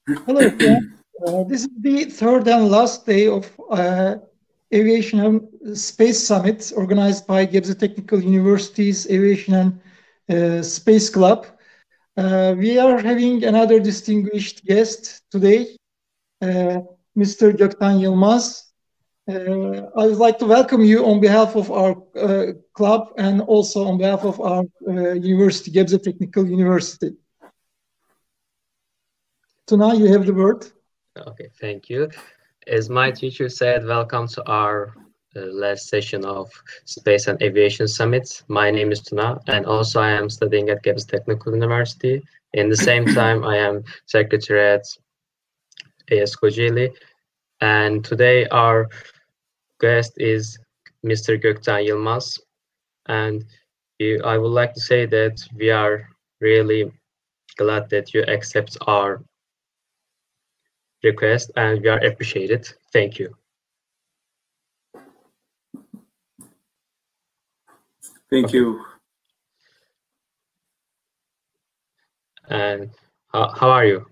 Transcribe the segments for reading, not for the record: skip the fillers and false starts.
Hello, everyone. This is the third and last day of Aviation and Space Summit organized by Gebze Technical University's Aviation and Space Club. We are having another distinguished guest today, Mr. Göktan YILMAZ. I would like to welcome you on behalf of our club and also on behalf of our university, Gebze Technical University. Tuna, you have the word. Okay, thank you. As my teacher said, welcome to our last session of Space and Aviation Summit. My name is Tuna, and also I am studying at Gebze Technical University. In the same time, I am secretary at AS Kocaeli. And today our guest is Mr. Göktan YILMAZ. And I would like to say that we are really glad that you accept our request, and we are appreciated. Thank you. Thank you. And how are you?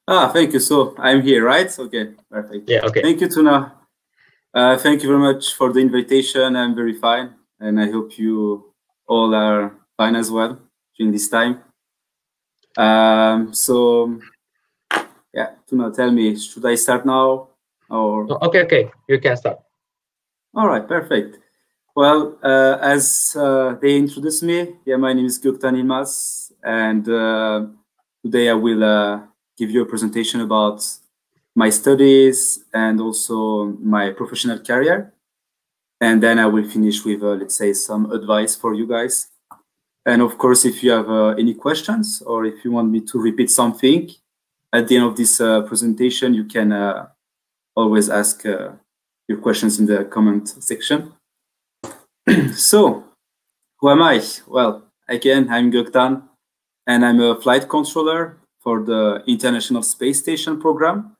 Thank you. So I'm here, right? Okay, perfect. Yeah, okay. Thank you, Tuna. Thank you very much for the invitation. I'm very fine, and I hope you all are fine as well during this time. Yeah, Tuna, tell me, should I start now? Or okay, you can start. All right, perfect. Well, as they introduced me, yeah, my name is Göktan YILMAZ, and today I will give you a presentation about my studies and also my professional career. And then I will finish with, let's say, some advice for you guys. And of course, if you have any questions or if you want me to repeat something at the end of this presentation, you can always ask your questions in the comment section. So, who am I? Well, again, I'm Göktan, and I'm a flight controller for the International Space Station program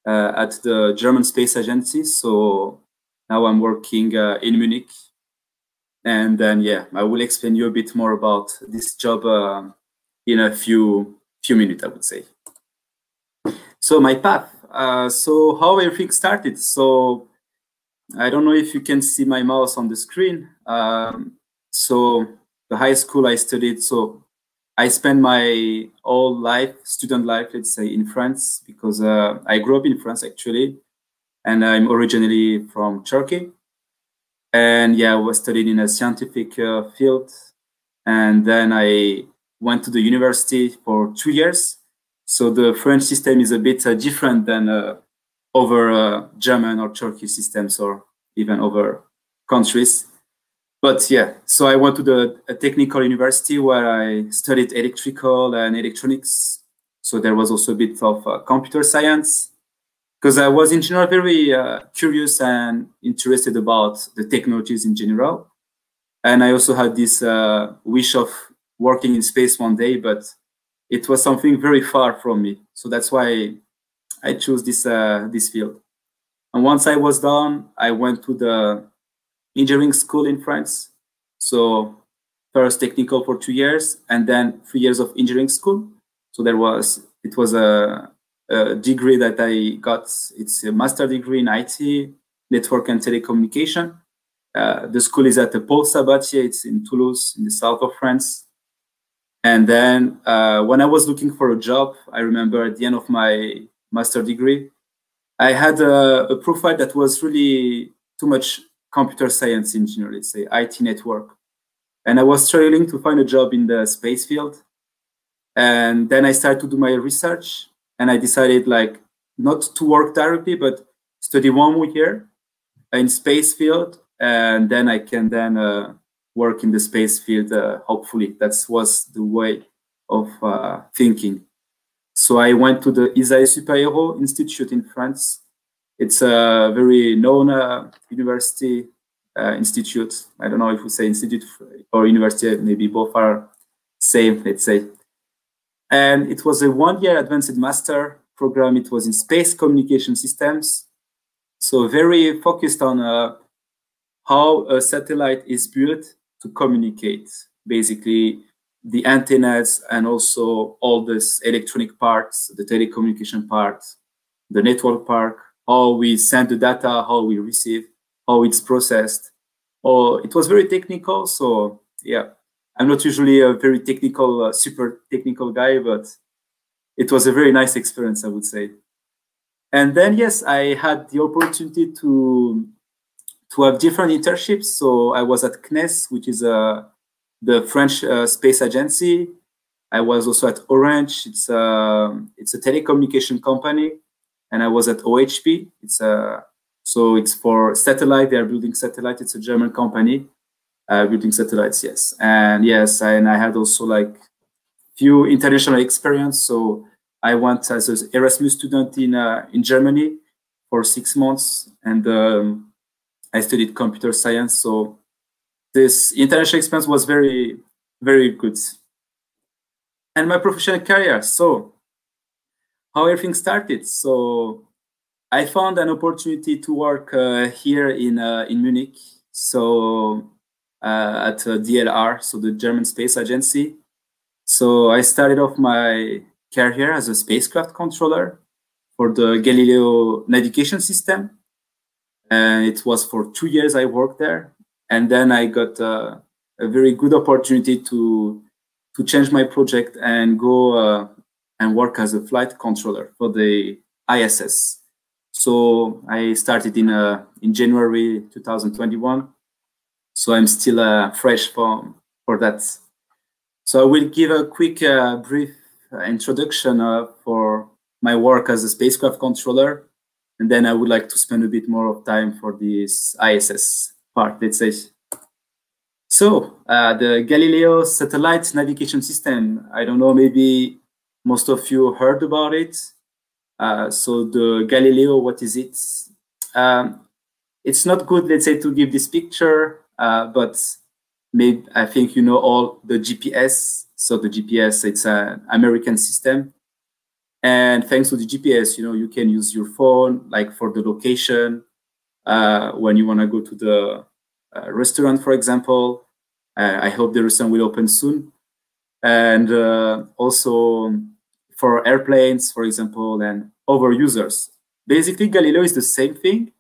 at the German Space Agency. So now I'm working in Munich. And then, yeah, I will explain you a bit more about this job in a few minutes, I would say. So my path. So how everything started. So I don't know if you can see my mouse on the screen. So the high school I studied. So I spent my whole life, student life, let's say, in France, because I grew up in France actually, and I'm originally from Turkey. And yeah, I was studying in a scientific field. And then I went to the university for 2 years. So the French system is a bit different than over German or Turkish systems or even other countries. But yeah, so I went to a technical university where I studied electrical and electronics. So there was also a bit of computer science, because I was in general very curious and interested about the technologies in general. And I also had this wish of working in space one day, but it was something very far from me. So that's why I chose this field. And once I was done, I went to the engineering school in France. So first technical for 2 years, and then 3 years of engineering school. So it was a degree that I got. It's a master degree in IT, network and telecommunication. The school is at the Pôle Sabatier. It's in Toulouse, in the south of France. And then when I was looking for a job, I remember at the end of my master degree, I had a profile that was really too much computer science engineer, let's say, IT network. And I was struggling to find a job in the space field. And then I started to do my research, and I decided like not to work directly, but study 1 more year in space field. And then I can then work in the space field, hopefully. That was the way of thinking. So I went to the Uzay Zirvesi Institute in France. It's a very known university institute. I don't know if we say institute or university, maybe both are same, let's say. And it was a 1-year advanced master program. It was in space communication systems. So very focused on how a satellite is built to communicate. Basically, the antennas and also all this electronic parts, the telecommunication parts, the network part, how we send the data, how we receive, how it's processed. Oh, it was very technical. So yeah, I'm not usually a very technical, super technical guy, but it was a very nice experience, I would say. And then, yes, I had the opportunity to have different internships. So I was at CNES, which is the French space agency. I was also at Orange. It's a telecommunication company. And I was at OHP. So it's for satellite. They are building satellite. It's a German company building satellites. Yes, and I had also like few international experience. So I went as an Erasmus student in Germany for 6 months, and I studied computer science. So this international experience was very, very good. And my professional career. So how everything started. So I found an opportunity to work here in Munich. So at DLR, so the German Space Agency. So I started off my career as a spacecraft controller for the Galileo navigation system. And it was for 2 years I worked there. And then I got a very good opportunity to change my project and go and work as a flight controller for the ISS. So I started in January 2021. So I'm still fresh for that. So I will give a quick, brief introduction for my work as a spacecraft controller. And then I would like to spend a bit more of time for this ISS part, let's say. So the Galileo satellite navigation system, I don't know, maybe most of you heard about it. So the Galileo, what is it? It's not good, let's say, to give this picture, but maybe I think you know all the GPS. So the GPS, it's an American system. And thanks to the GPS, you know, you can use your phone, like for the location, when you want to go to the restaurant, for example. I hope the restaurant will open soon. And also for airplanes, for example, and other users. Basically, Galileo is the same thing,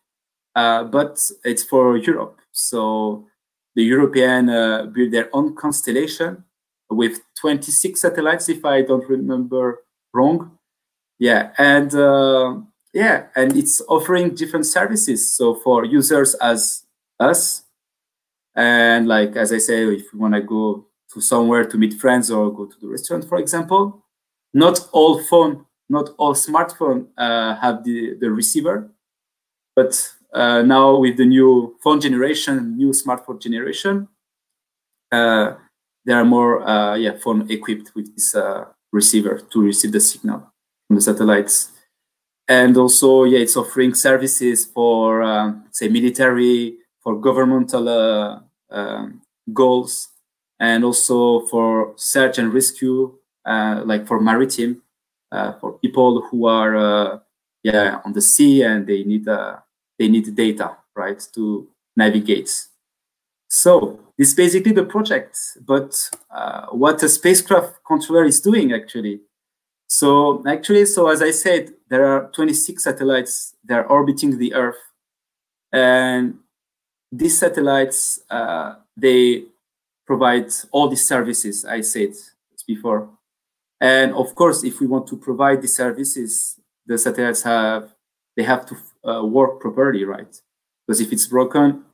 but it's for Europe. So the European build their own constellation with 26 satellites, if I don't remember wrong. Yeah, and and it's offering different services. So for users as us, and like as I say, if you want to go to somewhere to meet friends or go to the restaurant, for example, not all smartphone have the receiver, but now with the new phone generation, new smartphone generation, they are more phone equipped with this receiver to receive the signal from the satellites. And also, it's offering services for say military, for governmental goals, and also for search and rescue, like for maritime, for people who are on the sea and they need data, right, to navigate. So this is basically the project, but what a spacecraft controller is doing actually. So as I said, there are 26 satellites that are orbiting the Earth, and these satellites, they provide all these services I said before. And of course, if we want to provide these services, the satellites have to work properly, right? Because if it's broken,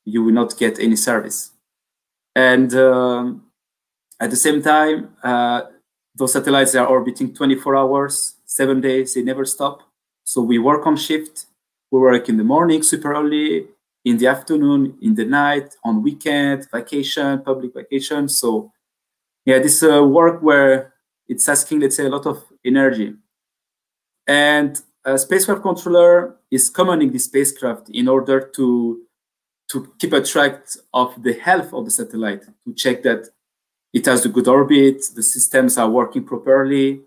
you will not get any service. And at the same time, those satellites are orbiting 24 hours, 7 days, they never stop. So we work on shift. We work in the morning, super early, in the afternoon, in the night, on weekend, vacation, public vacation. So yeah, this work where it's asking, let's say, a lot of energy. And a spacecraft controller is commoning the spacecraft in order to keep a track of the health of the satellite, to check that it has a good orbit, the systems are working properly.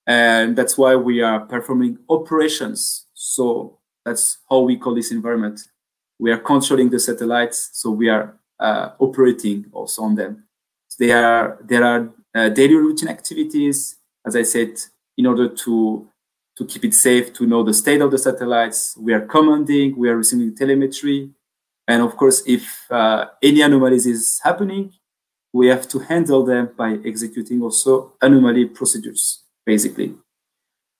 And that's why we are performing operations. So that's how we call this environment. We are controlling the satellites, so we are operating also on them. there are daily routine activities, as I said, in order to keep it safe, to know the state of the satellites. We are commanding, we are receiving telemetry. And of course, if any anomalies is happening, we have to handle them by executing also anomaly procedures, basically.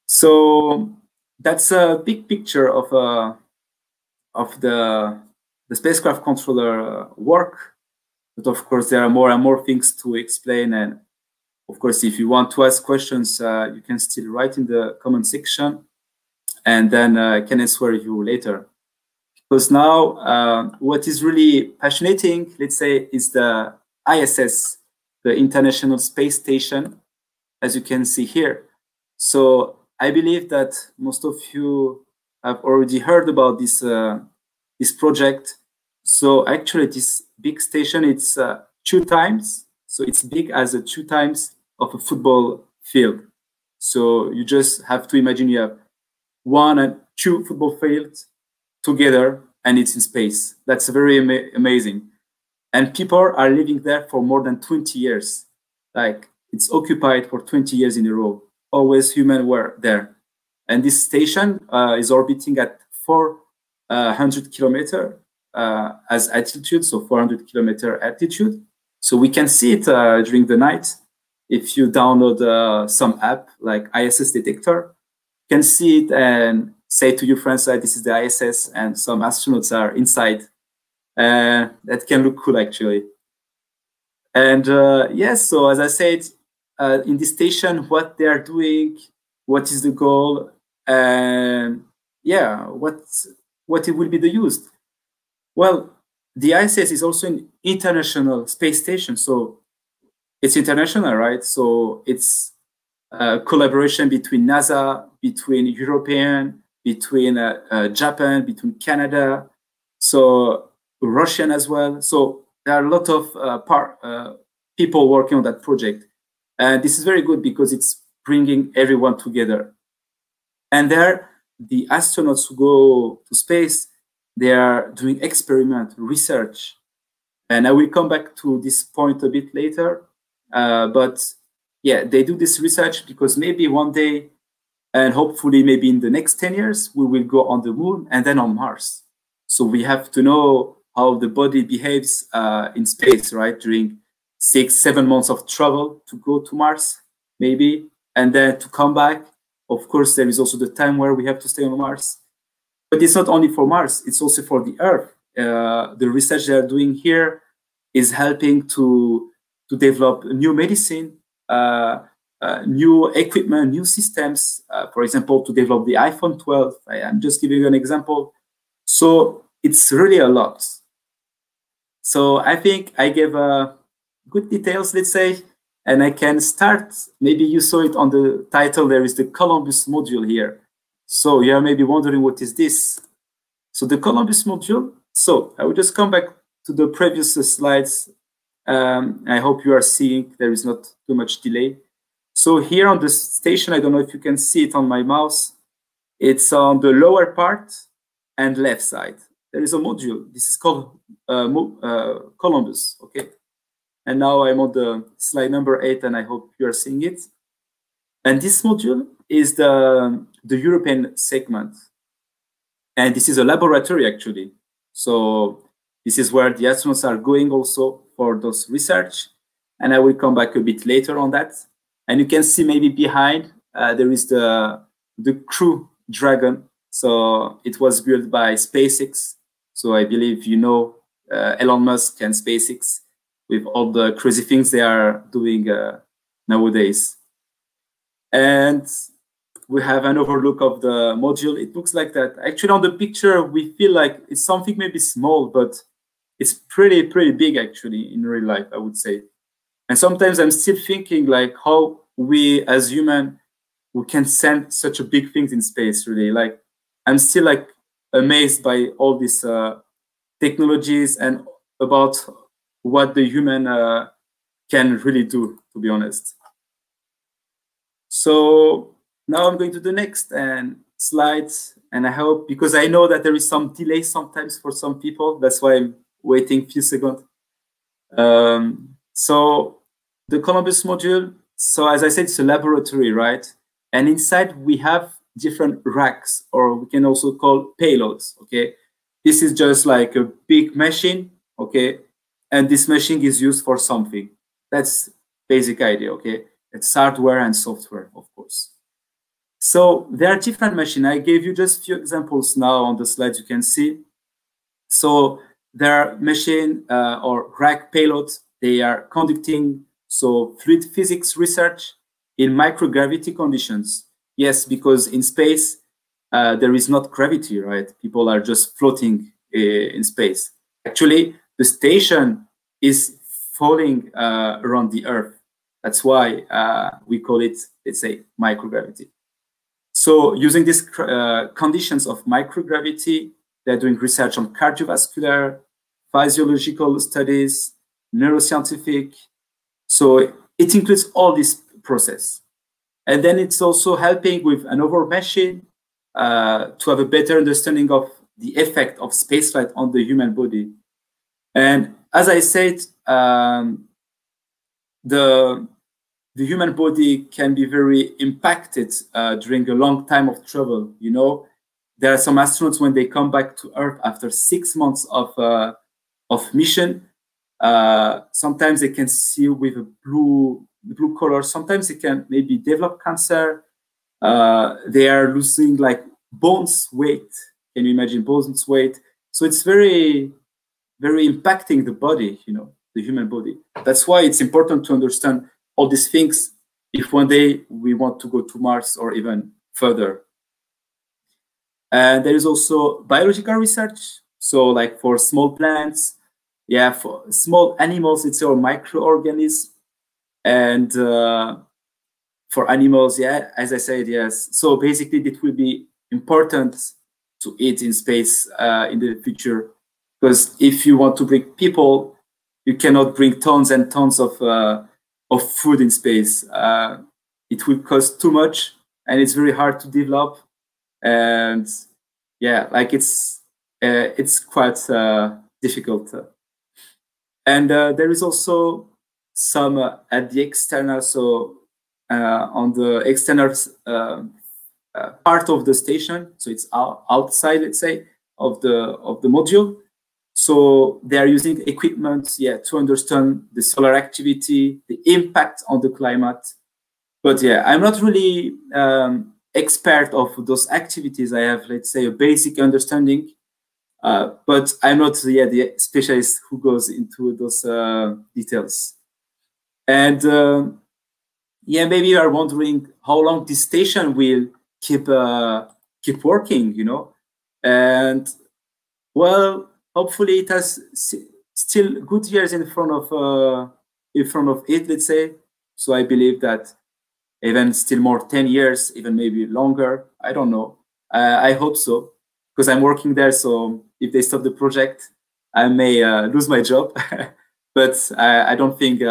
So that's a big picture of the spacecraft controller work. But of course, there are more and more things to explain. And of course, if you want to ask questions, you can still write in the comment section, and then I can answer you later. Because now, what is really fascinating, let's say, is the ISS, the International Space Station, as you can see here. So I believe that most of you have already heard about this this project. So actually, this big station, it's 2 times. So it's big as 2 times of a football field. So you just have to imagine you have 1 and 2 football fields together, and it's in space. That's very amazing. And people are living there for more than 20 years. Like, it's occupied for 20 years in a row. Always humans were there. And this station is orbiting at 400 kilometers as altitude, so 400 kilometer altitude. So we can see it during the night. If you download some app like ISS detector, you can see it and say to your friends that this is the ISS and some astronauts are inside. That can look cool, actually. And yes, so as I said, in this station, what they are doing, what is the goal, and yeah, what it will be the used. Well, the ISS is also an international space station, so it's international, right? So it's a collaboration between NASA, between European, between Japan, between Canada, so Russian as well. So there are a lot of people working on that project. And this is very good because it's bringing everyone together. And there, the astronauts who go to space, they are doing experiment, research. And I will come back to this point a bit later. But yeah, they do this research because maybe one day, and hopefully maybe in the next 10 years, we will go on the moon and then on Mars. So we have to know how the body behaves in space, right? During 6-7 months of travel to go to Mars, maybe, and then to come back. Of course, there is also the time where we have to stay on Mars. But it's not only for Mars, it's also for the Earth. The research they are doing here is helping to develop new medicine, new equipment, new systems, for example, to develop the iPhone 12. I'm just giving you an example. So it's really a lot. So I think I gave good details, let's say, and I can start. Maybe you saw it on the title. There is the Columbus module here. So you are maybe wondering, what is this? So the Columbus module. So I will just come back to the previous slides. I hope you are seeing there is not too much delay. So here on the station, I don't know if you can see it on my mouse. It's on the lower part and left side. There is a module. This is called Columbus, okay? And now I'm on the slide number 8, and I hope you are seeing it. And this module is the European segment. And this is a laboratory, actually. So this is where the astronauts are going also for those research. And I will come back a bit later on that. And you can see maybe behind, there is the Crew Dragon. So it was built by SpaceX. So I believe you know Elon Musk and SpaceX with all the crazy things they are doing nowadays. And we have an overlook of the module. It looks like that. Actually, on the picture, we feel like it's something maybe small, but it's pretty big, actually, in real life, I would say. And sometimes I'm still thinking, like, how we, as human, we can send such a big things in space, really. Like, I'm still, like, amazed by all these technologies and about what the human can really do, to be honest. So now I'm going to the next slides, and I hope, because I know that there is some delay sometimes for some people, that's why I'm waiting a few seconds. So the Columbus module, so as I said, it's a laboratory, right? And inside we have different racks, or we can also call payloads, okay? This is just like a big machine, okay? And this machine is used for something. That's basic idea, okay? It's hardware and software, of course. So there are different machines. I gave you just a few examples now on the slides you can see. So there are machine or rack payloads. They are conducting fluid physics research in microgravity conditions. Yes, because in space, there is not gravity, right? People are just floating in space. Actually, the station is falling around the Earth. That's why we call it, let's say, microgravity. So using these conditions of microgravity, they're doing research on cardiovascular, physiological studies, neuroscientific. So it includes all this process. And then it's also helping with another machine to have a better understanding of the effect of spaceflight on the human body. And as I said, the human body can be very impacted during a long time of travel. You know, there are some astronauts when they come back to Earth after 6 months of mission. Sometimes they can see with a blue color. Sometimes they can maybe develop cancer. They are losing like bones weight. Can you imagine bones weight? So it's very, very impacting the body, you know, the human body. That's why it's important to understand all these things if one day we want to go to Mars or even further. And there is also biological research. So like for small plants, yeah, for small animals, it's our microorganisms. And for animals, yeah, as I said, yes. So basically it will be important to eat in space in the future, because if you want to bring people, you cannot bring tons and tons of food in space. It will cost too much, and it's very hard to develop. And yeah, like it's quite difficult. And there is also some at the external, so on the external part of the station, so it's outside, let's say, of the module. So they are using equipment, yeah, to understand the solar activity, the impact on the climate. But yeah, I'm not really expert of those activities. I have, let's say, a basic understanding, but I'm not the specialist who goes into those details. And yeah, maybe you are wondering how long this station will keep working, you know. And well, hopefully it has still good years in front of it, let's say. So I believe that even still more 10 years, even maybe longer. I don't know. I hope so, because I'm working there. So if they stop the project, I may lose my job. But I don't think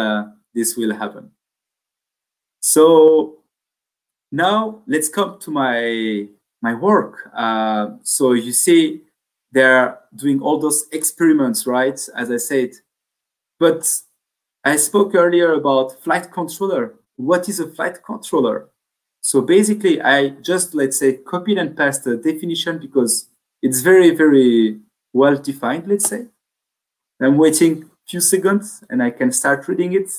this will happen. So now let's come to my work. So you see, they're doing all those experiments, right? As I said, but I spoke earlier about flight controller. What is a flight controller? So basically, I just, let's say, copied and pasted the definition because it's very, very well defined, let's say. I'm waiting a few seconds and I can start reading it.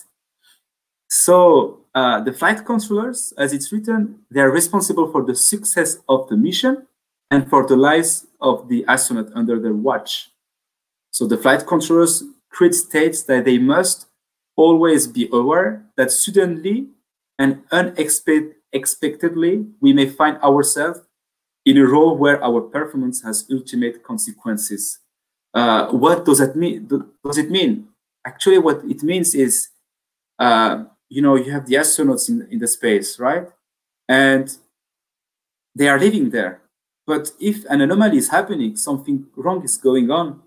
So the flight controllers, as it's written, they are responsible for the success of the mission and for the lives of the astronaut under their watch. So the flight controllers create states that they must always be aware that suddenly and unexpectedly we may find ourselves in a role where our performance has ultimate consequences. What does that mean? Does it mean? Actually, what it means is, you know, you have the astronauts in the space, right? And they are living there. But if an anomaly is happening, something wrong is going on,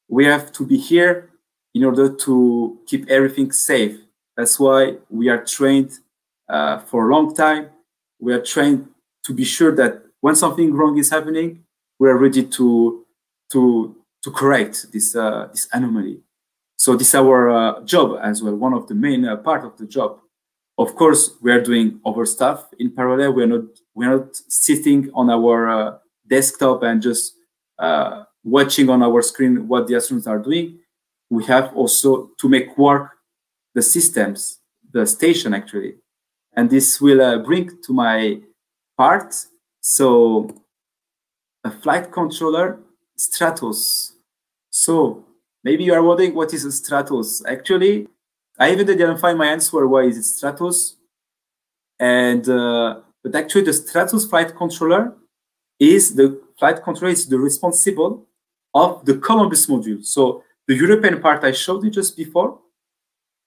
we have to be here in order to keep everything safe. That's why we are trained for a long time. We are trained to be sure that when something wrong is happening, we are ready to correct this anomaly. So this is our job as well, one of the main part of the job. Of course, we are doing other stuff in parallel. We're not sitting on our desktop and just watching on our screen what the astronauts are doing. We have also to make work the systems, the station actually. And this will bring to my part. So a flight controller, Stratos. So maybe you are wondering what is a Stratos. Actually, I even didn't find my answer. Why is it Stratos? And but actually, the Stratos flight controller is the responsible of the Columbus module. So the European part I showed you just before,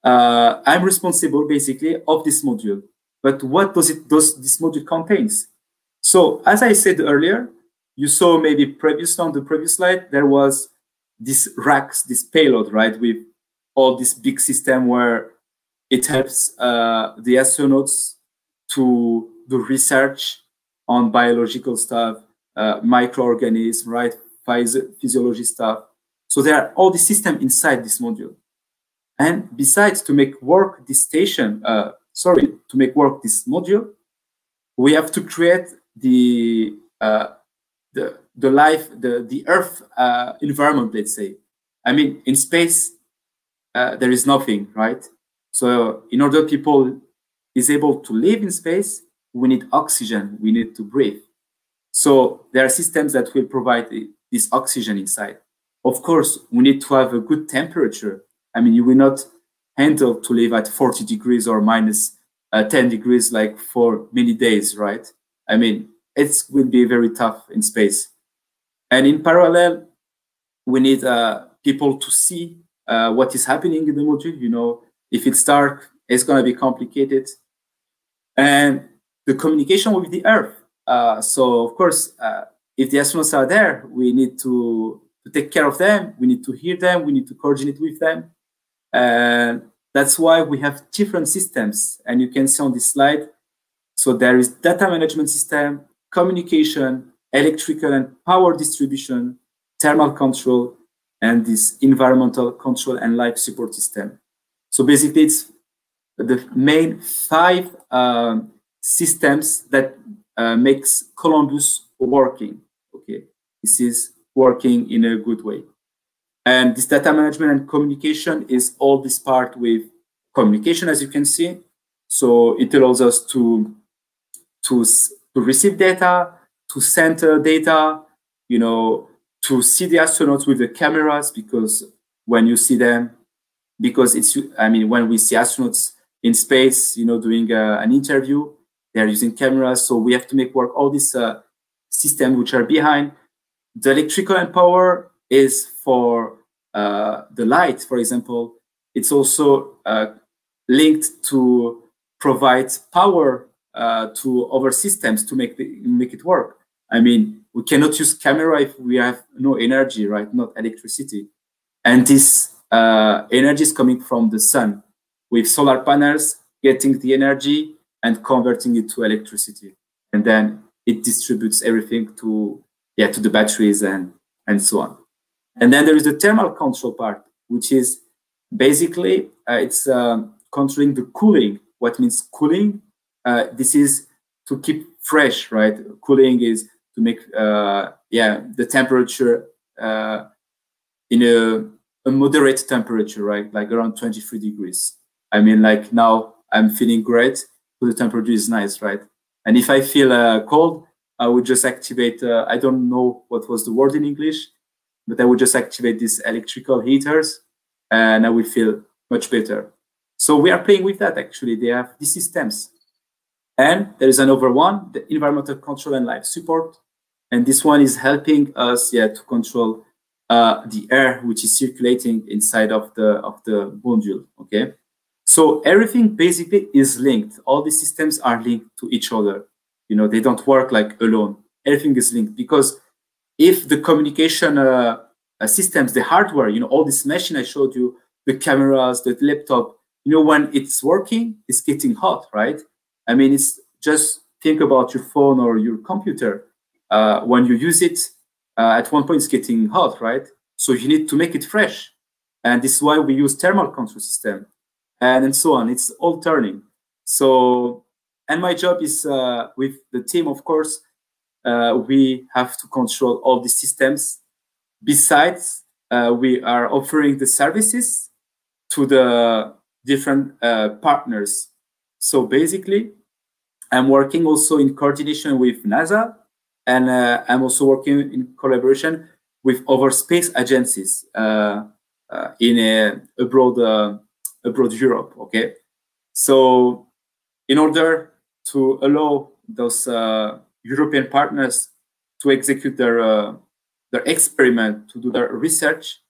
I'm responsible basically of this module. But what does this module contains? So as I said earlier, you saw maybe previously on the previous slide, there was this racks, this payload, right, with all this big system where it helps the astronauts to do research on biological stuff, microorganisms, right, physiology stuff. So there are all the system inside this module. And besides, to make work this station, to make work this module, we have to create the Earth environment, let's say. I mean, in space, there is nothing, right? So in order people is able to live in space, we need oxygen, we need to breathe. So there are systems that will provide this oxygen inside. Of course, we need to have a good temperature. I mean, you will not handle to live at 40 degrees or minus 10 degrees like for many days, right? I mean, it will be very tough in space. And in parallel, we need people to see what is happening in the module. You know, if it's dark, it's going to be complicated. And the communication with the Earth. So, of course, if the astronauts are there, we need to take care of them. We need to hear them. We need to coordinate with them. And that's why we have different systems. And you can see on this slide. So there is data management system, communication, electrical and power distribution, thermal control, and this environmental control and life support system. So basically, it's the main 5 systems that makes Columbus working. Okay, this is working in a good way. And this data management and communication is all this part with communication, as you can see. So it allows us to receive data, to send data, you know, to see the astronauts with the cameras, because when you see them, because it's, I mean, when we see astronauts in space, you know, doing an interview, they're using cameras. So we have to make work all these systems which are behind. The electrical and power is for the light, for example. It's also linked to provide power to other systems to make it work. I mean, we cannot use camera if we have no energy, right? Not electricity. And this energy is coming from the sun, with solar panels getting the energy and converting it to electricity. And then it distributes everything to the batteries and so on. And then there is the thermal control part, which is basically it's controlling the cooling. What means cooling? This is to keep fresh, right? Cooling is to make the temperature in a moderate temperature, right? Like around 23 degrees. I mean, like now I'm feeling great, so the temperature is nice, right? And if I feel cold, I would just activate, I don't know what was the word in English, but I would just activate these electrical heaters and I will feel much better. So we are playing with that, actually. They have these systems. And there is another one, the environmental control and life support. And this one is helping us to control the air which is circulating inside of the module, okay? So everything basically is linked. All these systems are linked to each other. You know, they don't work like alone. Everything is linked, because if the communication systems, the hardware, you know, all this machine I showed you, the cameras, the laptop, you know, when it's working, it's getting hot, right? I mean, it's just think about your phone or your computer. When you use it, at one point it's getting hot, right? So you need to make it fresh. And this is why we use thermal control system, and so on. It's all turning. So, and my job is with the team, of course, we have to control all the systems. Besides, we are offering the services to the different partners. So basically, I'm working also in coordination with NASA, and I'm also working in collaboration with other space agencies in abroad Europe. Okay, so in order to allow those European partners to execute their experiment, to do their research,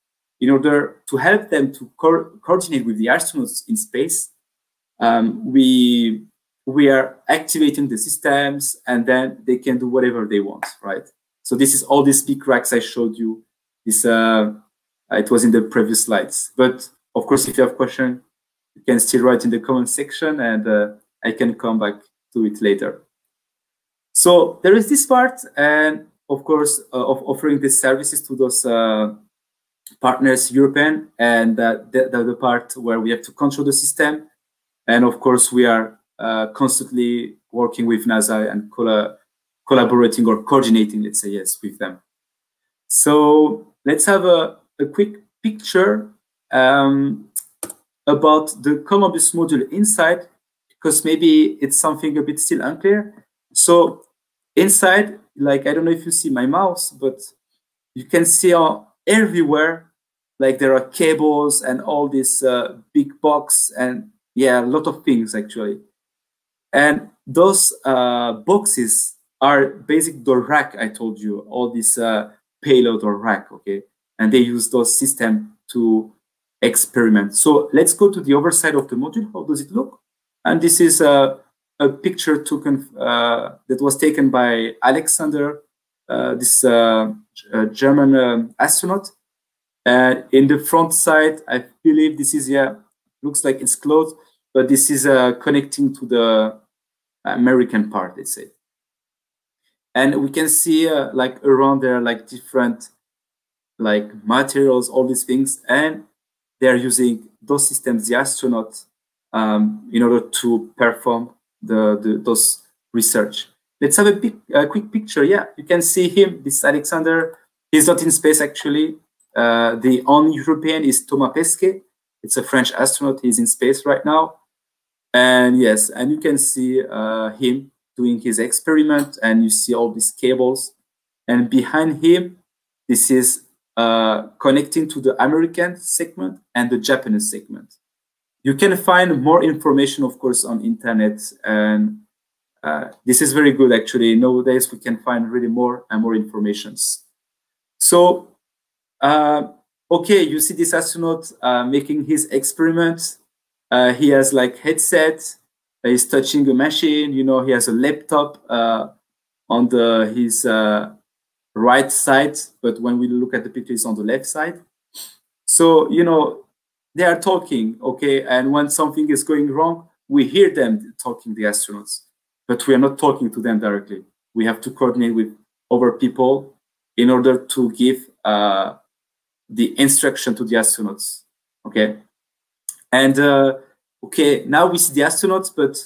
in order to help them to coordinate with the astronauts in space, we are activating the systems, and then they can do whatever they want, right? So this is all these big racks I showed you. This it was in the previous slides. But of course, if you have questions, you can still write in the comment section, and I can come back to it later. So there is this part, and of course, of offering these services to those partners, European, and the part where we have to control the system. And of course, we are constantly working with NASA and collaborating or coordinating, let's say, yes, with them. So let's have a quick picture about the Columbus module inside, because maybe it's something a bit still unclear. So inside, like, I don't know if you see my mouse, but you can see everywhere, like there are cables and all this big box, and yeah, a lot of things actually. And those boxes are basically the rack I told you, all this payload or rack, okay? And they use those systems to experiment. So let's go to the other side of the module. How does it look? And this is a picture taken that was taken by Alexander, this German astronaut. And in the front side, I believe this is, yeah, looks like it's closed, but this is connecting to the American part, let's say. And we can see like around there, like different like materials, all these things, and they're using those systems, the astronauts, in order to perform those research. Let's have a quick picture. Yeah, you can see him. This is Alexander. He's not in space actually. The only European is Thomas Pesquet. It's a French astronaut. He's in space right now. And yes, and you can see him doing his experiment, and you see all these cables. And behind him, this is connecting to the American segment and the Japanese segment. You can find more information, of course, on internet, and this is very good actually. Nowadays, we can find really more and more informations. So, okay, you see this astronaut making his experiment. He has like headset. He's touching a machine. You know, he has a laptop on his right side, but when we look at the picture, it's on the left side. So, you know, they are talking, okay, and when something is going wrong, we hear them talking, the astronauts, but we are not talking to them directly. We have to coordinate with other people in order to give the instruction to the astronauts, okay? And okay, now we see the astronauts, but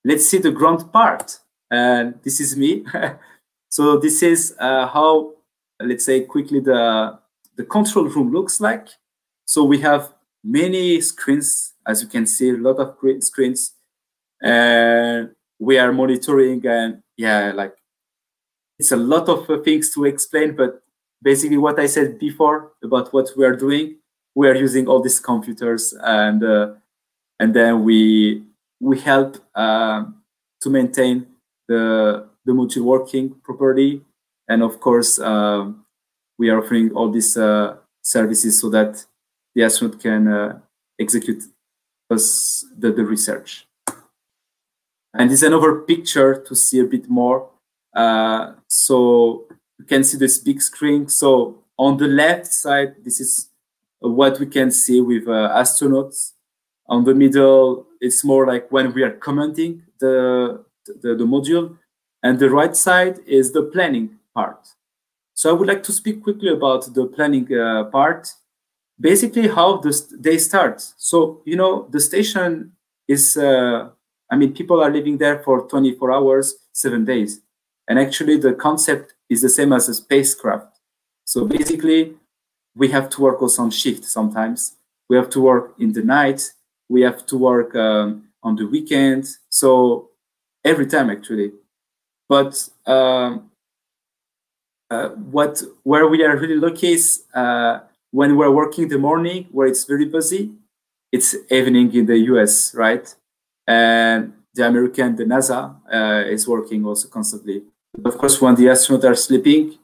let's see the ground part. And this is me. So this is how, let's say quickly, the control room looks like. So we have many screens, as you can see, a lot of screens. And we are monitoring, and yeah, like it's a lot of things to explain, but basically what I said before about what we are doing, we are using all these computers, and then we help to maintain the module working properly, and of course we are offering all these services so that the astronaut can execute the research. And this is another picture to see a bit more. So you can see this big screen. So on the left side, this is what we can see with astronauts. On the middle, it's more like when we are commenting the module. And the right side is the planning part. So I would like to speak quickly about the planning part. basically how this day starts. So, you know, the station is, I mean, people are living there for 24 hours, 7 days. And actually the concept is the same as a spacecraft. So basically we have to work also on shift sometimes. We have to work in the night. We have to work on the weekend. So every time actually. But where we are really lucky is when we're working in the morning, where it's very busy, it's evening in the US, right? And the American, the NASA is working also constantly. Of course, when the astronauts are sleeping,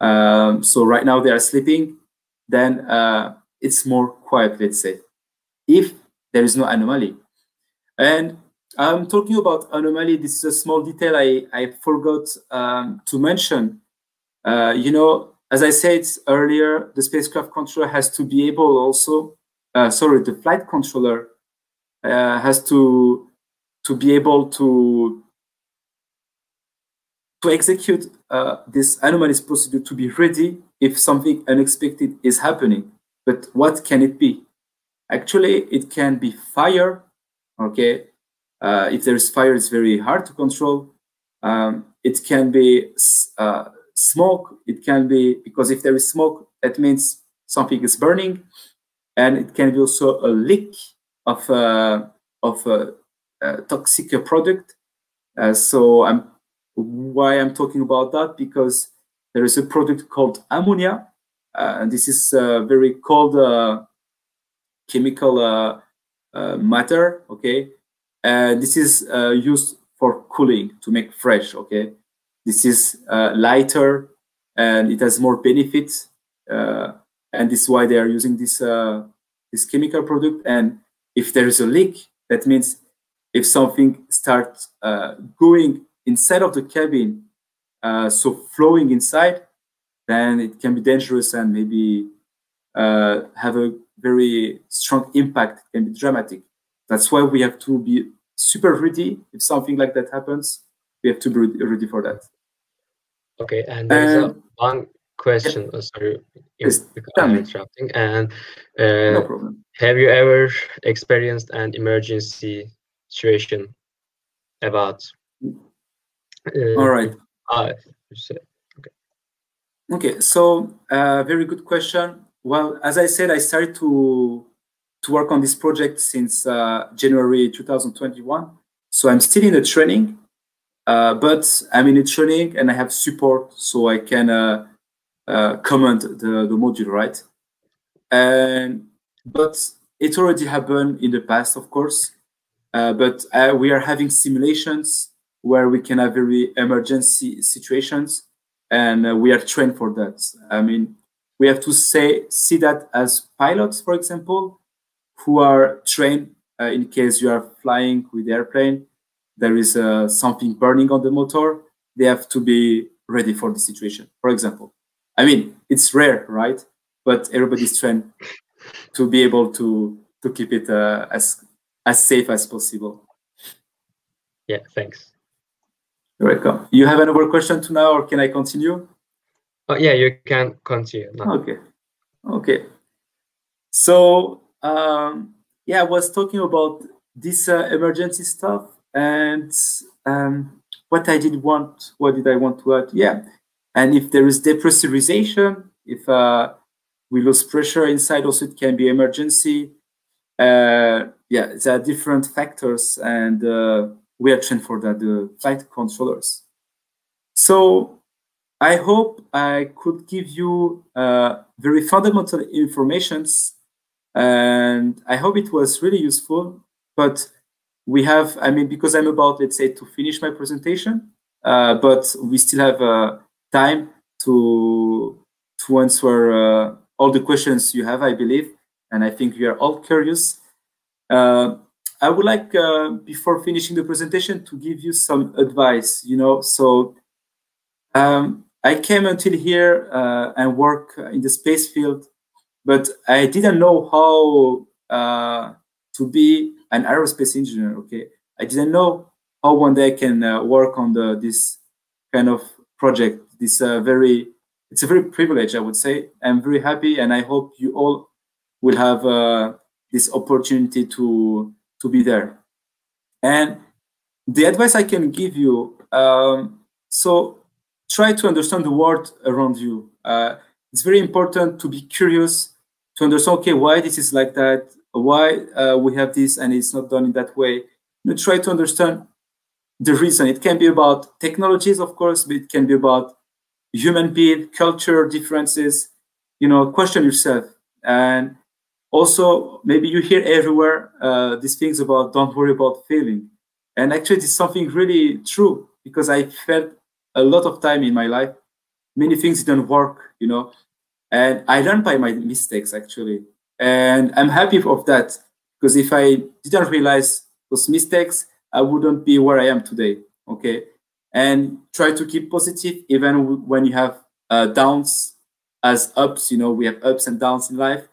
so right now they are sleeping, then it's more quiet, let's say, if there is no anomaly. And I'm talking about anomaly. This is a small detail I forgot to mention. You know, as I said earlier, the spacecraft controller has to be able also, the flight controller has to be able to execute this anomalous procedure, to be ready if something unexpected is happening. But what can it be? Actually, it can be fire, okay? If there is fire, it's very hard to control. It can be smoke. It can be, because if there is smoke, that means something is burning. And it can be also a leak of a toxic product. Why I'm talking about that? Because there is a product called ammonia. And this is a very cold chemical matter, okay? And this is used for cooling, to make fresh, okay? This is lighter and it has more benefits. And this is why they are using this chemical product. And if there is a leak, that means if something starts going inside of the cabin, so flowing inside, then it can be dangerous and maybe have a very strong impact, it can be dramatic. That's why we have to be super ready. If something like that happens, we have to be ready for that. Okay, and there's one question. Yeah. Sorry, Yes, I'm interrupting. And no problem. Have you ever experienced an emergency situation about? All right. Okay. Okay. So, very good question. Well, as I said, I started to work on this project since January 2021. So I'm still in the training, but I'm in the training and I have support, so I can comment the module, right? But it already happened in the past, of course. But we are having simulations where we can have very emergency situations, and we are trained for that. I mean, we have to see that as pilots, for example, who are trained in case you are flying with the airplane, there is something burning on the motor, they have to be ready for the situation, for example. I mean, it's rare, right? But everybody's trained to be able to keep it as safe as possible. Yeah, thanks. You're welcome. You have another question to now, or can I continue? Oh, yeah, you can continue now. Okay. Okay. So, yeah, I was talking about this emergency stuff and what did I want to add? Yeah. And if there is depressurization, if we lose pressure inside, also it can be emergency. Yeah, there are different factors, and we are trained for that, the flight controllers. So I hope I could give you very fundamental informations, and I hope it was really useful. But we have, I mean, because I'm about, let's say, to finish my presentation, but we still have time to answer all the questions you have, I believe, and I think we are all curious. I would like, before finishing the presentation, to give you some advice, you know. So I came until here and work in the space field, but I didn't know how to be an aerospace engineer, okay? I didn't know how one day I can work on this kind of project. It's a very privilege, I would say. I'm very happy, and I hope you all will have this opportunity to be there. And the advice I can give you, so try to understand the world around you. It's very important to be curious, to understand, okay, why this is like that, why we have this and it's not done in that way. Try to understand the reason. It can be about technologies, of course, but it can be about human being, culture differences. Question yourself. And also, maybe you hear everywhere these things about don't worry about failing. And actually, it's something really true, because I felt a lot of time in my life, many things didn't work, and I learned by my mistakes, actually. And I'm happy of that, because if I didn't realize those mistakes, I wouldn't be where I am today, okay? And try to keep positive, even when you have downs as ups, we have ups and downs in life.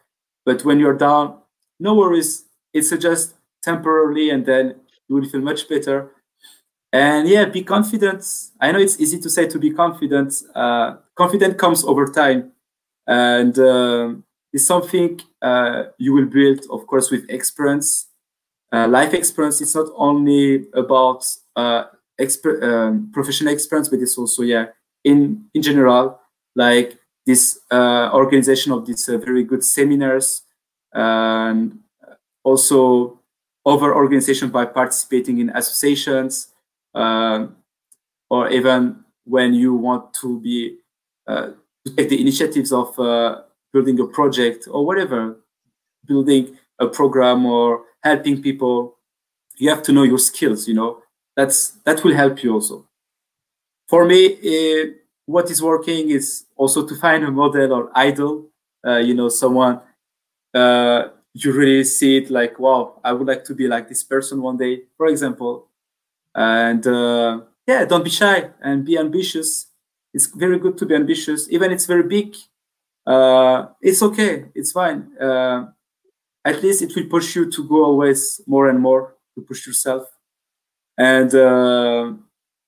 But when you're down, no worries, it's just temporarily, and then you will feel much better. And yeah, be confident. I know it's easy to say to be confident. Confidence comes over time. And it's something you will build, of course, with experience. Life experience, it's not only about professional experience, but it's also, in general, like this organization of these very good seminars, and also other organizations by participating in associations, or even when you want to be to take the initiatives of building a project or whatever, building a program or helping people, you have to know your skills. That will help you also. For me, what is working is also to find a model or idol, someone you really see it like, wow, I would like to be like this person one day, for example. And yeah, don't be shy and be ambitious. It's very good to be ambitious, even it's very big. It's okay, it's fine. At least it will push you to go always more and more, to push yourself. And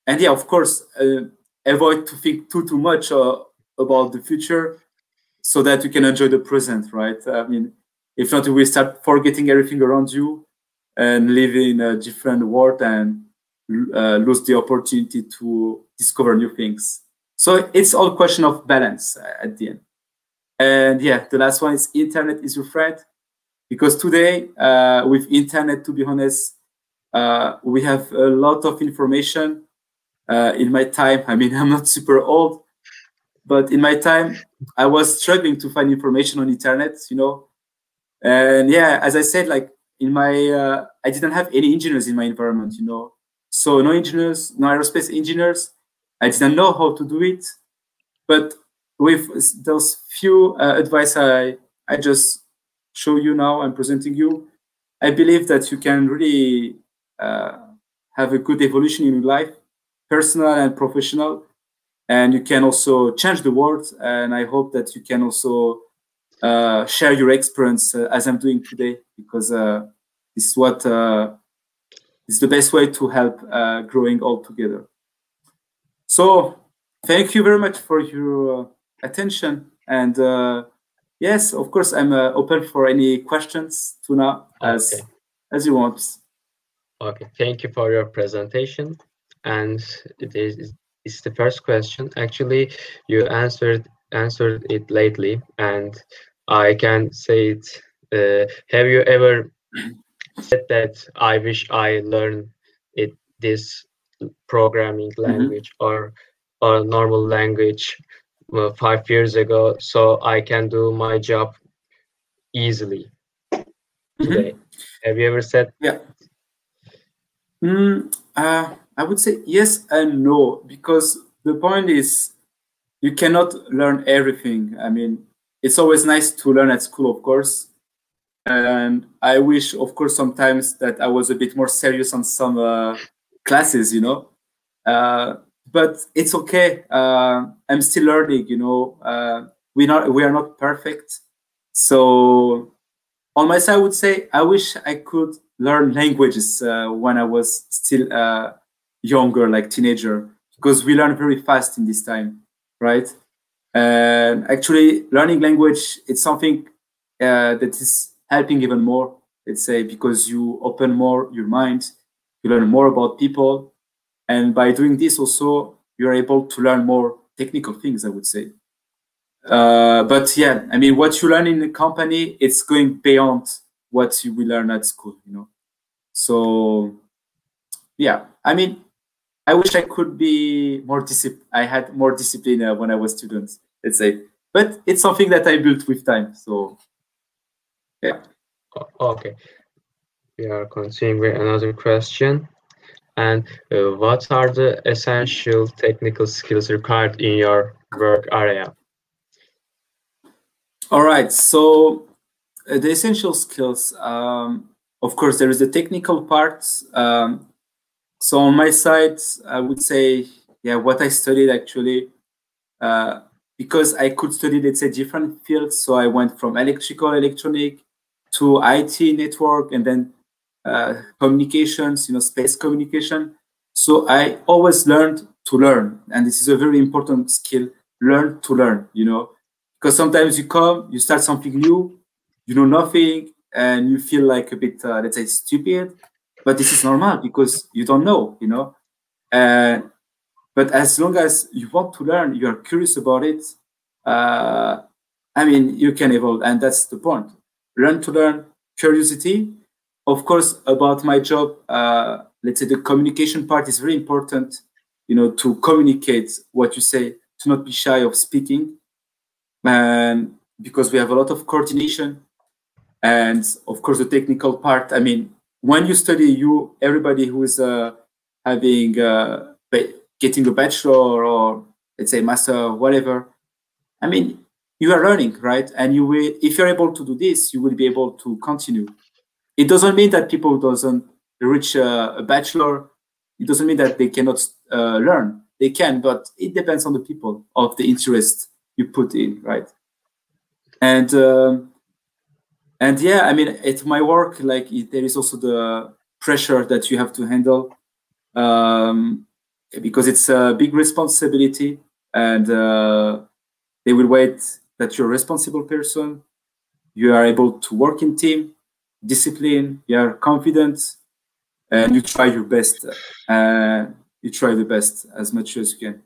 yeah, of course, avoid to think too much about the future, so that you can enjoy the present, right? I mean, if not, you will start forgetting everything around you and live in a different world and lose the opportunity to discover new things. So it's all a question of balance at the end. And yeah, the last one is internet is your friend, because today with internet, to be honest, we have a lot of information. In my time, I mean, I'm not super old, but in my time, I was struggling to find information on internet, And yeah, as I said, like in my, I didn't have any engineers in my environment, So no engineers, no aerospace engineers. I didn't know how to do it. But with those few advice I just show you now, I'm presenting you, I believe that you can really have a good evolution in your life, personal and professional. And you can also change the world. And I hope that you can also share your experience as I'm doing today, because this is what is the best way to help growing all together. So thank you very much for your attention. And yes, of course, I'm open for any questions, Tuna, as you want. Okay, thank you for your presentation. And it's the first question. Actually, you answered it lately, and I can say it. Have you ever said that I wish I learned this programming language or normal language 5 years ago, so I can do my job easily today? Have you ever said? Yeah. I would say yes and no, because the point is you cannot learn everything. I mean, it's always nice to learn at school, of course. And I wish, of course, sometimes that I was a bit more serious on some classes, but it's okay. I'm still learning, we are not perfect. So on my side, I would say I wish I could learn languages when I was still younger, like teenager, because we learn very fast in this time, right? And actually, learning language, it's something that is helping even more, let's say, because you open more your mind, you learn more about people. And by doing this also, you're able to learn more technical things, I would say. But yeah, I mean, what you learn in the company, it's going beyond what you will learn at school, you know. So yeah, I mean, I wish I could be more disciplined. I had more discipline when I was student, let's say. But it's something that I built with time. So yeah. Okay. We are continuing with another question. And what are the essential technical skills required in your work area? All right. So the essential skills, of course, there is the technical part. So on my side, I would say, yeah, what I studied actually, because I could study, let's say, different fields. So I went from electrical, electronic to IT network, and then communications, you know, space communication. So I always learned to learn. And this is a very important skill, learn to learn, you know, because sometimes you come, you start something new, you know nothing, and you feel like a bit, let's say, stupid. But this is normal because you don't know, you know. But as long as you want to learn, you are curious about it, I mean, you can evolve, and that's the point. Learn to learn, curiosity. Of course, about my job, let's say the communication part is very important, you know, to communicate what you say, to not be shy of speaking, and because we have a lot of coordination, and of course the technical part. I mean, when you study, everybody who is having getting a bachelor or let's say master, whatever, I mean, you are learning, right? And you will, if you're able to do this, you will be able to continue. It doesn't mean that people doesn't reach a bachelor. It doesn't mean that they cannot learn. They can, but it depends on the people, of the interest you put in, right? And yeah, I mean, at my work, like there is also the pressure that you have to handle, because it's a big responsibility, and they will wait that you're a responsible person, you are able to work in team, discipline, you are confident, and you try your best. You try the best as much as you can.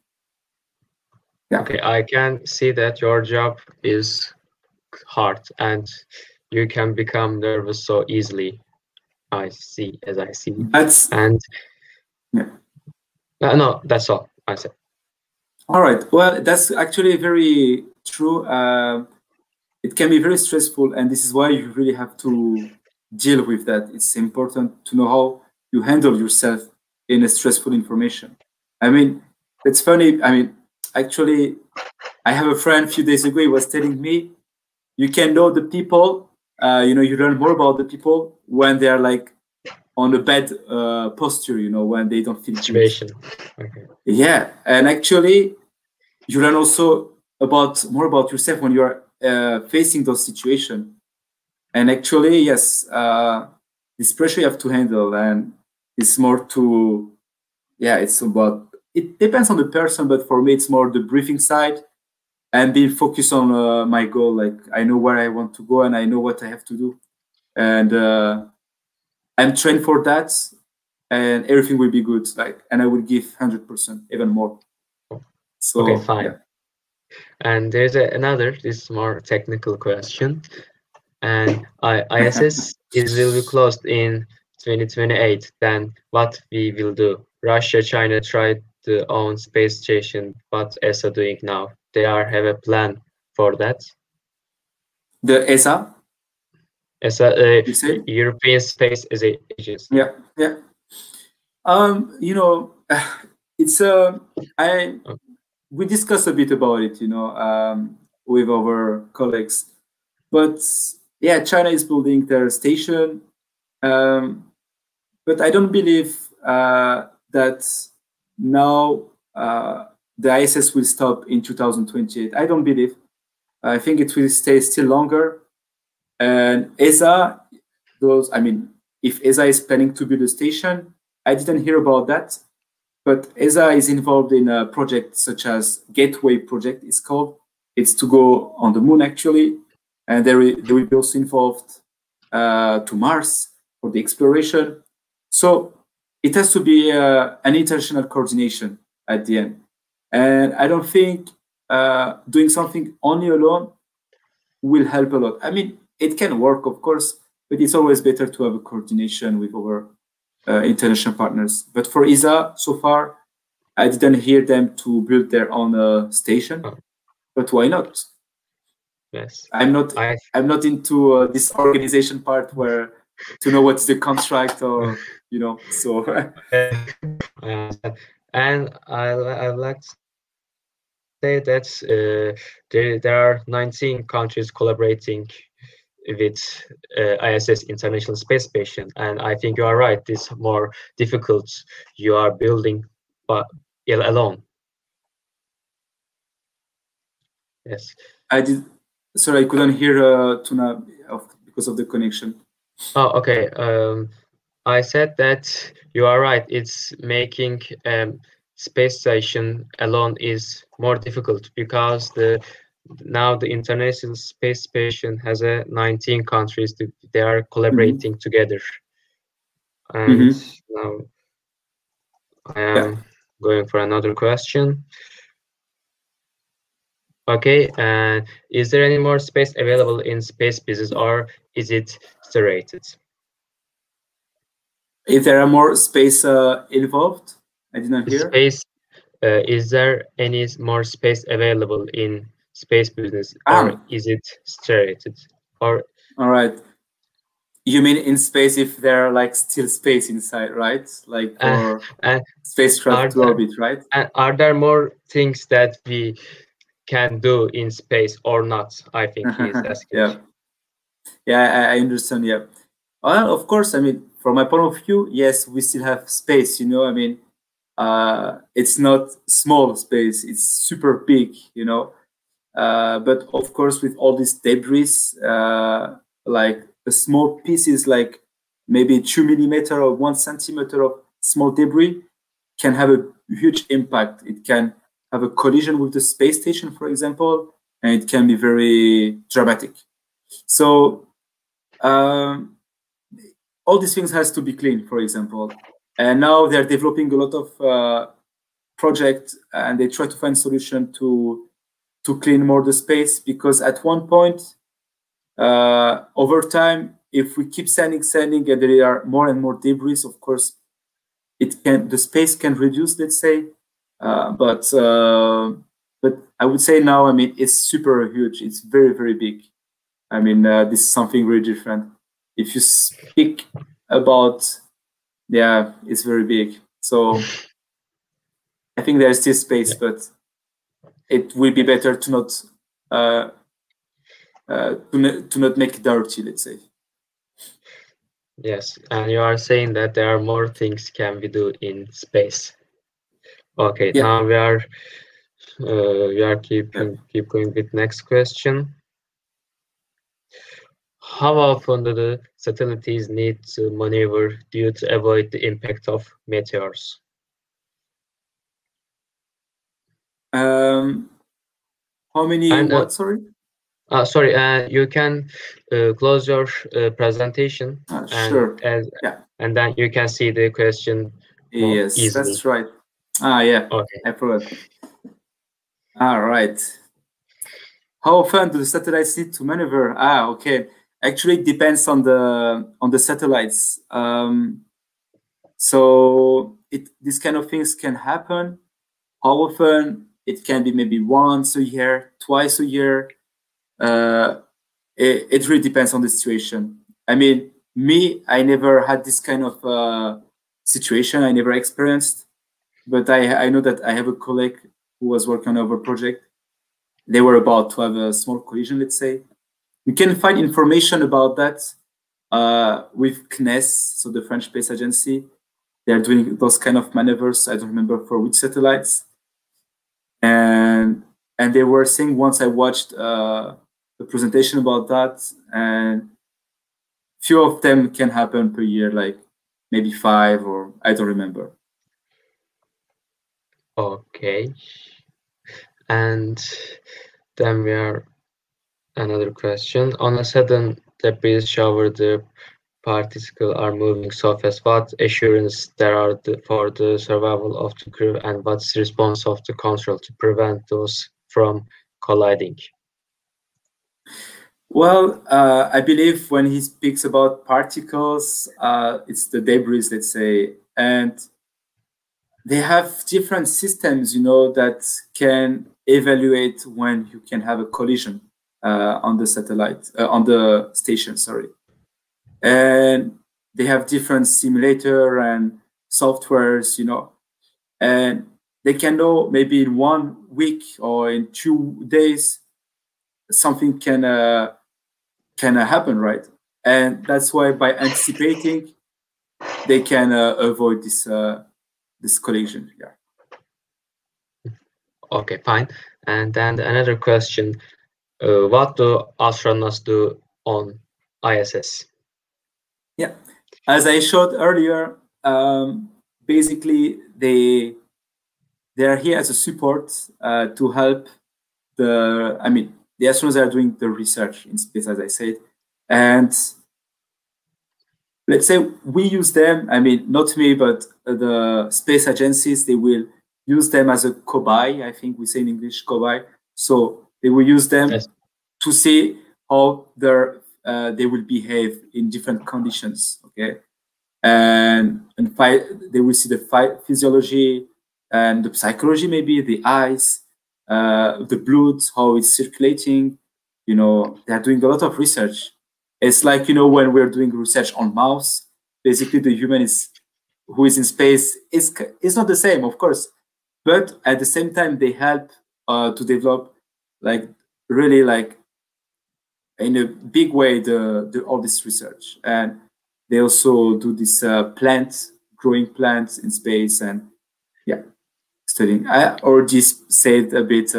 Yeah. Okay, I can see that your job is hard and you can become nervous so easily. I see. That's, and yeah. No, that's all I said. All right. Well, that's actually very true. It can be very stressful, and this is why you really have to deal with that. It's important to know how you handle yourself in a stressful information. I mean, it's funny. I mean, actually, I have a friend a few days ago, he was telling me, you can know the people, you know, you learn more about the people when they're like on a bad posture, you know, when they don't feel situation. Okay. Yeah, and actually, you learn also more about yourself when you are facing those situations. And actually, yes, this pressure you have to handle, and it's more to, yeah, it's about, it depends on the person, but for me, it's more the briefing side and being focused on my goal. Like, I know where I want to go and I know what I have to do. And I'm trained for that, and everything will be good. Like, and I will give 100%, even more. So, okay, fine. Yeah. And there's this is more technical question. And ISS will be closed in 2028. Then what we will do? Russia, China tried to own space station. What ESA doing now? They have a plan for that. The ESA? ESA, European Space Agency. Yeah, yeah. You know, it's we discussed a bit about it, you know, with our colleagues, but yeah, China is building their station, but I don't believe that now the ISS will stop in 2028. I don't believe. I think it will stay still longer. And ESA, I mean, if ESA is planning to build a station, I didn't hear about that, but ESA is involved in a project such as Gateway project, it's called. It's to go on the moon, actually. and they will be also involved to Mars for the exploration. So it has to be an international coordination at the end. And I don't think doing something only alone will help a lot. I mean, it can work, of course, but it's always better to have a coordination with our international partners. But for ESA, so far, I didn't hear them to build their own station. But why not? Yes, I'm not into this organization part where to know what's the contract or so. And I'd like to say that there are 19 countries collaborating with ISS International Space Station, and I think you are right. It's more difficult. You are building, but alone. Yes. Sorry, I couldn't hear Tuna because of the connection. Oh, okay. I said that you are right. It's making space station alone is more difficult because now the International Space Station has 19 countries. They are collaborating together. And now I am going for another question. Okay, is there any more space available in space business, or is it saturated? If there are more space involved, I didn't hear. Space, is there any more space available in space business, or is it saturated? Or all right, you mean in space if there are like still space inside, right? Like for spacecraft to orbit, right? And are there more things that we can do in space or not? I think he is asking. Yeah, I understand. Yeah, well, of course. I mean, from my point of view, yes, we still have space. I mean, it's not small space; it's super big. But of course, with all these debris, like the small pieces, like maybe 2 millimeter or 1 centimeter of small debris, can have a huge impact. It can have a collision with the space station, for example, and it can be very dramatic. So all these things has to be clean, for example. And now they're developing a lot of projects, and they try to find solution to clean more the space, because at one point, over time, if we keep sending, and there are more and more debris, of course, the space can reduce, let's say. But I would say now, I mean, it's super huge. It's very, very big. I mean, this is something very different. If you speak about, it's very big. So I think there's still space, but it will be better to not make it dirty, let's say. Yes, and you are saying that there are more things can we do in space. Okay, now we are keep going with next question. How often do the satellites need to maneuver due to avoid the impact of meteors? How many? What? Sorry. Sorry. You can close your presentation. Sure. And then you can see the question. Yes, easily. That's right. Yeah. Okay. I forgot. All right. How often do the satellites need to maneuver? Okay. Actually, it depends on the satellites. So these kind of things can happen. How often? It can be maybe once a year, twice a year. It really depends on the situation. I mean, I never had this kind of situation. I never experienced, but I know that I have a colleague who was working on our project. They were about to have a small collision, let's say. We can find information about that with CNES, so the French Space Agency. They're doing those kind of maneuvers. I don't remember for which satellites. And they were saying, once I watched the presentation about that, and few of them can happen per year, like maybe 5, or I don't remember. Okay. And then we are another question. On a sudden debris shower, the particles are moving so fast. What assurance there are for the survival of the crew, and what's the response of the control to prevent those from colliding? Well, I believe when he speaks about particles, it's the debris, let's say, and they have different systems, you know, that can evaluate when you can have a collision on the satellite, on the station, sorry. And they have different simulator and softwares, you know, and they can know maybe in 1 week or in 2 days, something can happen, right? And that's why by anticipating, they can avoid this collision. Yeah. Okay, fine. And then another question: what do astronauts do on ISS? Yeah, as I showed earlier, basically they are here as a support to help the. I mean, the astronauts are doing the research in space, as I said, and let's say we use them. I mean, not me, but the space agencies. They will use them as a cobaye. I think we say in English cobaye. So they will use them to see how they will behave in different conditions. Okay, and they will see the physiology and the psychology, maybe the eyes, the blood, how it's circulating. You know, they're doing a lot of research. It's like, you know, when we're doing research on mouse, basically the human who is in space is not the same, of course, but at the same time they help to develop, like, really, like, in a big way all this research. And they also do this growing plants in space, and yeah, studying. I already said a bit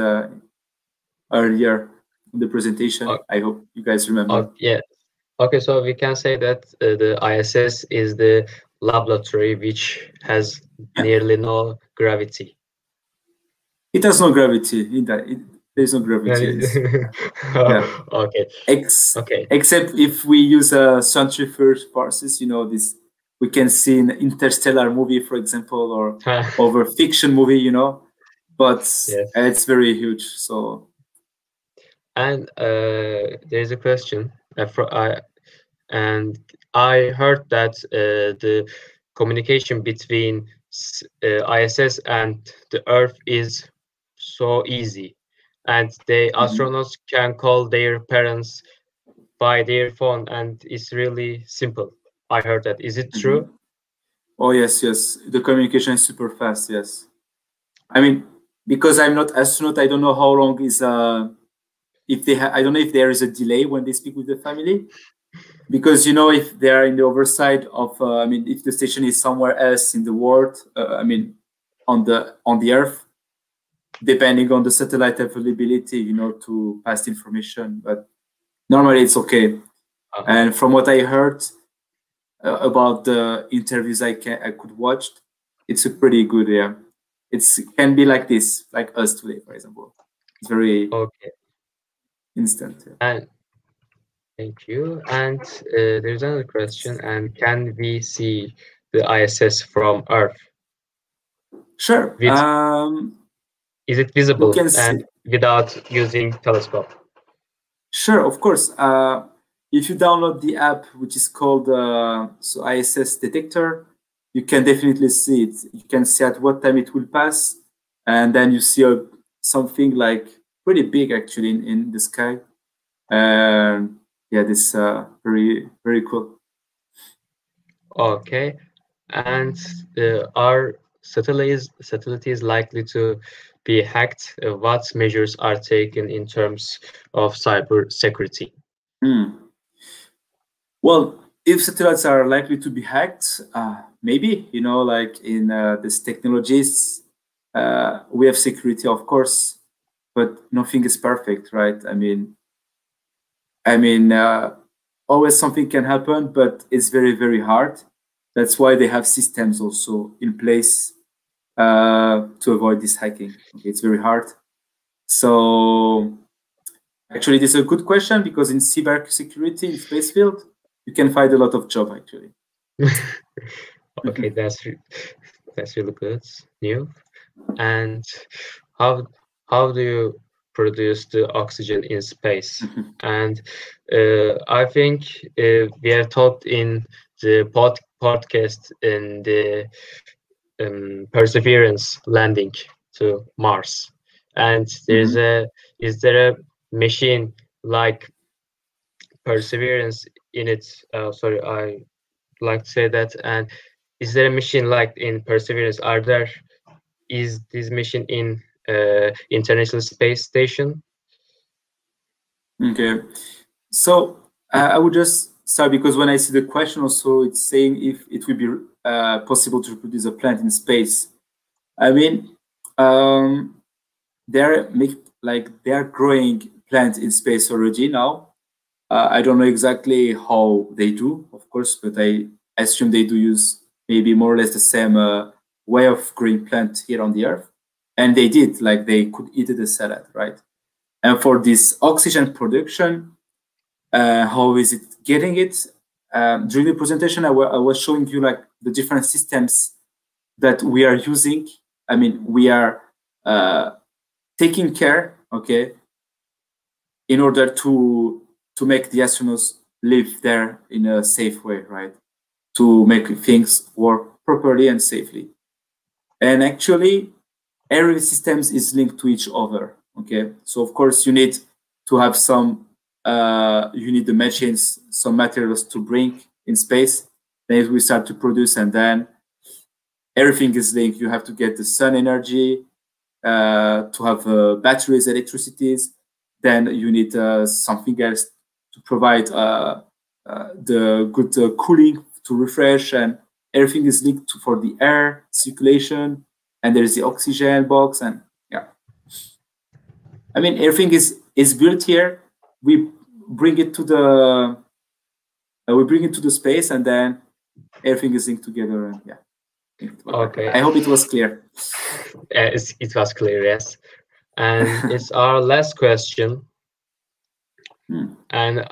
earlier in the presentation. I hope you guys remember. Yeah. Okay, so we can say that the ISS is the laboratory which has nearly no gravity. It has no gravity in that. There's no gravity. Yeah. Okay. Except if we use centrifuge forces, you know, this we can see in Interstellar movie, for example, or over fiction movie, you know, but it's very huge. So. And there's a question. And I heard that the communication between ISS and the Earth is so easy, and the astronauts can call their parents by their phone, and it's really simple. I heard that. Is it true? Oh yes, yes. The communication is super fast. Yes. I mean, because I'm not astronaut, I don't know how long is I don't know if there is a delay when they speak with the family, because, you know, if they are in the oversight of, I mean, if the station is somewhere else in the world, I mean, on the Earth, depending on the satellite availability, you know, to pass information. But normally it's okay. And from what I heard about the interviews I could watch, it's a pretty good. Yeah, it can be like this, like us today, for example. It's very instant. Yeah. And thank you. And there's another question. And can we see the ISS from Earth? Sure. Is it visible and without using telescope? Sure, of course. If you download the app, which is called ISS Detector, you can definitely see it. You can see at what time it will pass, and then you see something like pretty big actually in the sky. And yeah, this very, very cool. Okay, and our satellite is likely to be hacked. What measures are taken in terms of cyber security? Well, if satellites are likely to be hacked, maybe, you know, like in these technologies, we have security, of course, but nothing is perfect, right? I mean, always something can happen, but it's very, very hard. That's why they have systems also in place to avoid this hacking. Okay, it's very hard. So Actually, this is a good question because in cybersecurity in space field, you can find a lot of job actually. Okay, that's really good news. And how do you produce the oxygen in space? And I think we have talked in the podcast in the Perseverance landing to Mars, and is there a machine like Perseverance in it? Sorry, I like to say that. And is there a machine like in Perseverance? Is this mission in International Space Station? Okay, so I would just start because when I see the question also, it's saying if it will be possible to produce a plant in space. I mean, they're growing plants in space already now. I don't know exactly how they do, of course, but I assume they do use maybe more or less the same way of growing plant here on the Earth. And they did, like they could eat the salad, right? And for this oxygen production, how is it getting it? During the presentation, I was showing you like the different systems that we are using. I mean, we are taking care, okay, in order to make the astronauts live there in a safe way, right? To make things work properly and safely. And actually, every system is linked to each other, okay? So of course, you need to have some, you need the machines, some materials to bring in space. Then we start to produce, and then everything is linked. You have to get the sun energy, to have batteries, electricities. Then you need something else to provide the good cooling to refresh, and everything is linked for the air circulation. And there is the oxygen box, and yeah. I mean, everything is built here. We bring it to the space, and then everything is linked together, and yeah. Okay. I hope it was clear. It was clear, yes. And it's our last question. And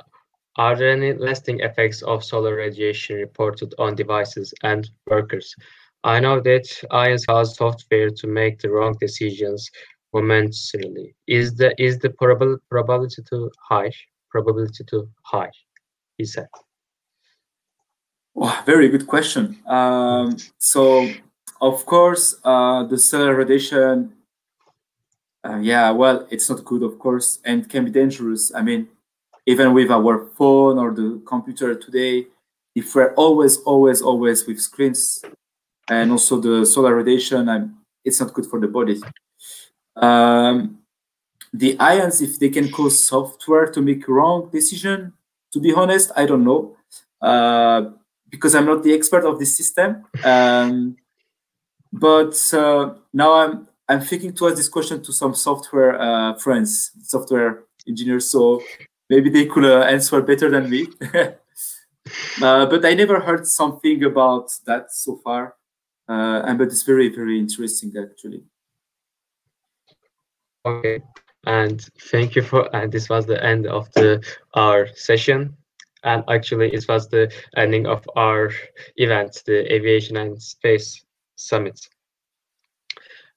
are there any lasting effects of solar radiation reported on devices and workers? I know that ions cause software to make the wrong decisions momentarily. Is the probability too high? Probability too high? He said. Oh, very good question. So, of course, the solar radiation, yeah, well, it's not good, of course, and can be dangerous. I mean, even with our phone or the computer today, if we're always with screens, and also the solar radiation, it's not good for the body. The ions, if they can cause software to make wrong decision, to be honest, I don't know. Because I'm not the expert of this system. But now I'm thinking to ask this question to some software friends, software engineers, so maybe they could answer better than me. But I never heard something about that so far. But it's very, very interesting, actually. Okay, and thank you for, and this was the end of our session. And actually, it was the ending of our event, the Aviation and Space Summit.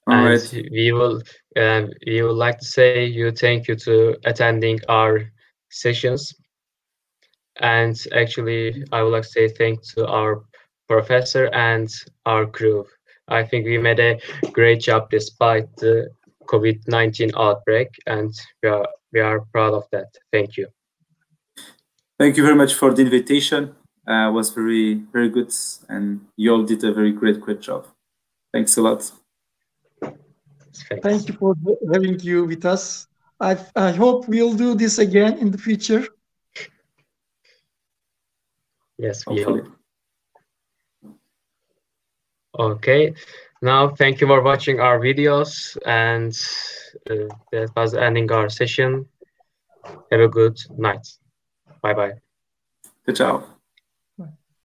And we would like to say thank you to attending our sessions. And actually, I would like to say thank to our professor and our crew. I think we made a great job despite the COVID-19 outbreak, and we are proud of that. Thank you. Thank you very much for the invitation. It was very, very good, and you all did a very great job. Thanks a lot. Thanks. Thank you for having you with us. I hope we'll do this again in the future. Yes, we hope. Okay, now thank you for watching our videos, and that was ending our session. Have a good night. Bye-bye. Ciao.